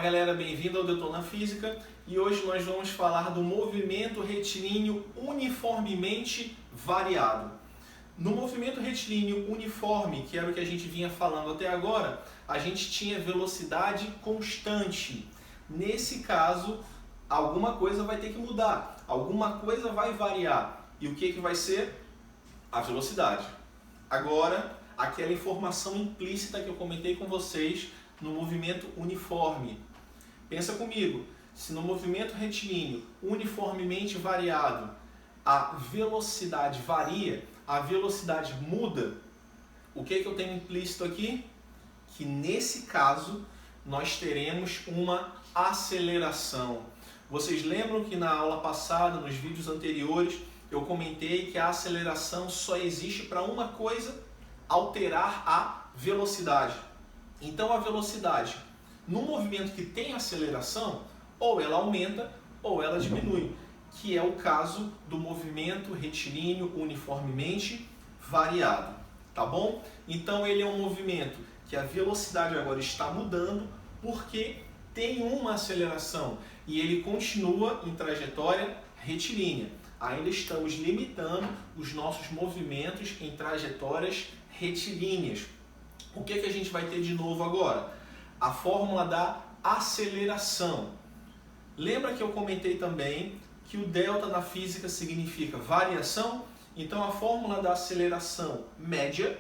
galera, bem-vindo ao Detona Física e hoje nós vamos falar do movimento retilíneo uniformemente variado. No movimento retilíneo uniforme, que era o que a gente vinha falando até agora, a gente tinha velocidade constante. Nesse caso, alguma coisa vai ter que mudar, alguma coisa vai variar. E o que vai ser? A velocidade. Agora, aquela informação implícita que eu comentei com vocês no movimento uniforme. Pensa comigo, se no movimento retilíneo uniformemente variado a velocidade varia, a velocidade muda, o que eu tenho implícito aqui? Que nesse caso nós teremos uma aceleração. Vocês lembram que na aula passada, nos vídeos anteriores, eu comentei que a aceleração só existe para uma coisa: alterar a velocidade. Então a velocidade, no movimento que tem aceleração, ou ela aumenta ou ela diminui, que é o caso do movimento retilíneo uniformemente variado, tá bom? Então ele é um movimento que a velocidade agora está mudando porque tem uma aceleração e ele continua em trajetória retilínea. Ainda estamos limitando os nossos movimentos em trajetórias retilíneas. O que a gente vai ter de novo agora? A fórmula da aceleração. Lembra que eu comentei também que o delta na física significa variação? Então a fórmula da aceleração média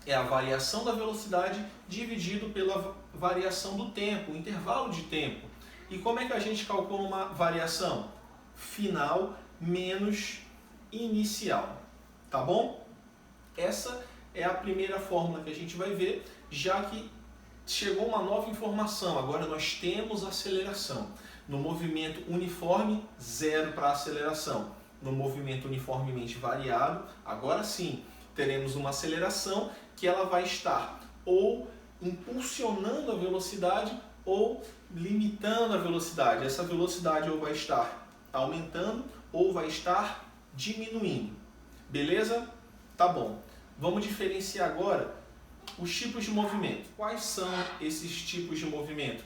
é a variação da velocidade dividido pela variação do tempo, o intervalo de tempo. E como é que a gente calcula uma variação? Final menos inicial, tá bom? Essa é a primeira fórmula que a gente vai ver, já que chegou uma nova informação. Agora nós temos aceleração. No movimento uniforme, zero para aceleração. No movimento uniformemente variado, agora sim, teremos uma aceleração que ela vai estar ou impulsionando a velocidade ou limitando a velocidade. Essa velocidade ou vai estar aumentando ou vai estar diminuindo. Beleza? Tá bom. Vamos diferenciar agora os tipos de movimento. Quais são esses tipos de movimento?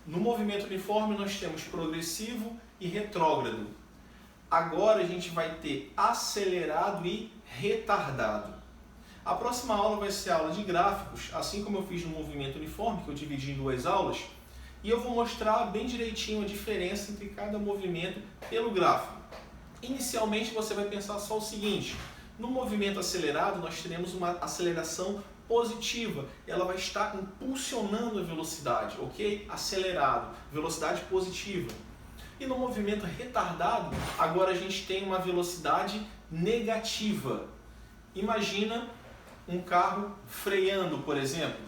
No movimento uniforme nós temos progressivo e retrógrado. Agora a gente vai ter acelerado e retardado. A próxima aula vai ser a aula de gráficos, assim como eu fiz no movimento uniforme, que eu dividi em duas aulas, e eu vou mostrar bem direitinho a diferença entre cada movimento pelo gráfico. Inicialmente você vai pensar só o seguinte: no movimento acelerado nós teremos uma aceleração positiva, ela vai estar impulsionando a velocidade, ok? Acelerado, velocidade positiva. E no movimento retardado, agora a gente tem uma velocidade negativa. Imagina um carro freando, por exemplo.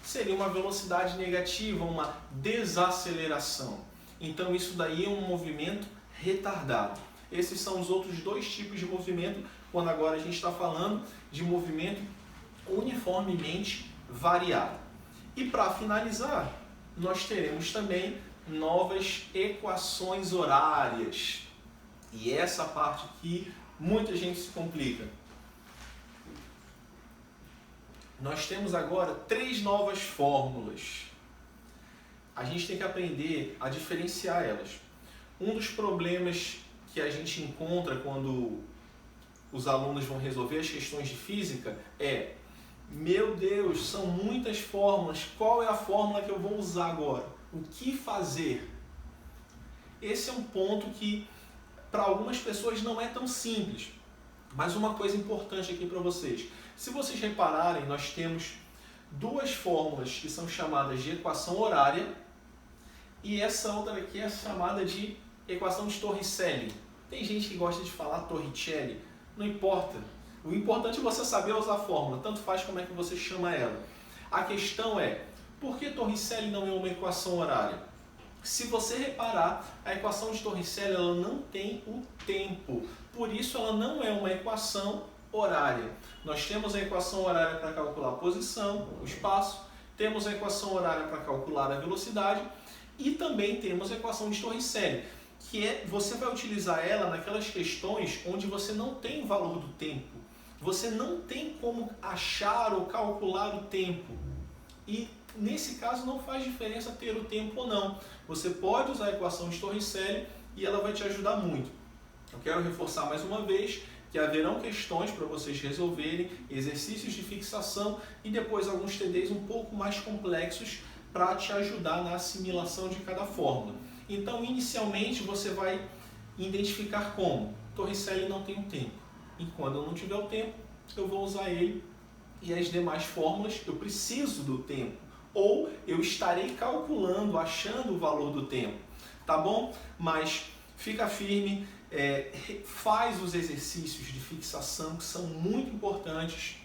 Seria uma velocidade negativa, uma desaceleração. Então isso daí é um movimento retardado. Esses são os outros dois tipos de movimento, quando agora a gente está falando de movimento uniformemente variado. E para finalizar, nós teremos também novas equações horárias. E essa parte aqui, muita gente se complica. Nós temos agora 3 novas fórmulas. A gente tem que aprender a diferenciar elas. Um dos problemas que a gente encontra quando os alunos vão resolver as questões de física é: meu Deus, são muitas fórmulas, qual é a fórmula que eu vou usar agora? O que fazer? Esse é um ponto que para algumas pessoas não é tão simples. Mas uma coisa importante aqui para vocês: se vocês repararem, nós temos duas fórmulas que são chamadas de equação horária e essa outra aqui é chamada de equação de Torricelli. Tem gente que gosta de falar Torricelli, não importa. O importante é você saber usar a fórmula, tanto faz como é que você chama ela. A questão é: por que Torricelli não é uma equação horária? Se você reparar, a equação de Torricelli ela não tem o tempo, por isso ela não é uma equação horária. Nós temos a equação horária para calcular a posição, o espaço, temos a equação horária para calcular a velocidade e também temos a equação de Torricelli, que você vai utilizar ela naquelas questões onde você não tem o valor do tempo. Você não tem como achar ou calcular o tempo. E nesse caso não faz diferença ter o tempo ou não. Você pode usar a equação de Torricelli e ela vai te ajudar muito. Eu quero reforçar mais uma vez que haverão questões para vocês resolverem, exercícios de fixação e depois alguns TDs um pouco mais complexos para te ajudar na assimilação de cada fórmula. Então, inicialmente, você vai identificar como Torricelli não tem o tempo. E quando eu não tiver o tempo, eu vou usar ele e as demais fórmulas eu preciso do tempo. Ou eu estarei calculando, achando o valor do tempo. Tá bom? Mas fica firme, faz os exercícios de fixação que são muito importantes.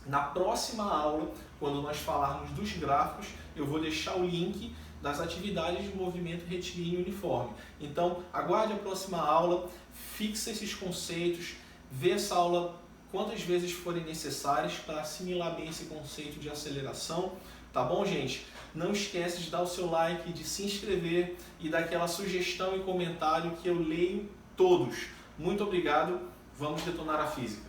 Na próxima aula, quando nós falarmos dos gráficos, eu vou deixar o link das atividades de movimento retilíneo uniforme. Então, aguarde a próxima aula, fixa esses conceitos, vê essa aula quantas vezes forem necessárias para assimilar bem esse conceito de aceleração. Tá bom, gente? Não esquece de dar o seu like, de se inscrever e dar aquela sugestão e comentário que eu leio todos. Muito obrigado. Vamos detonar a física.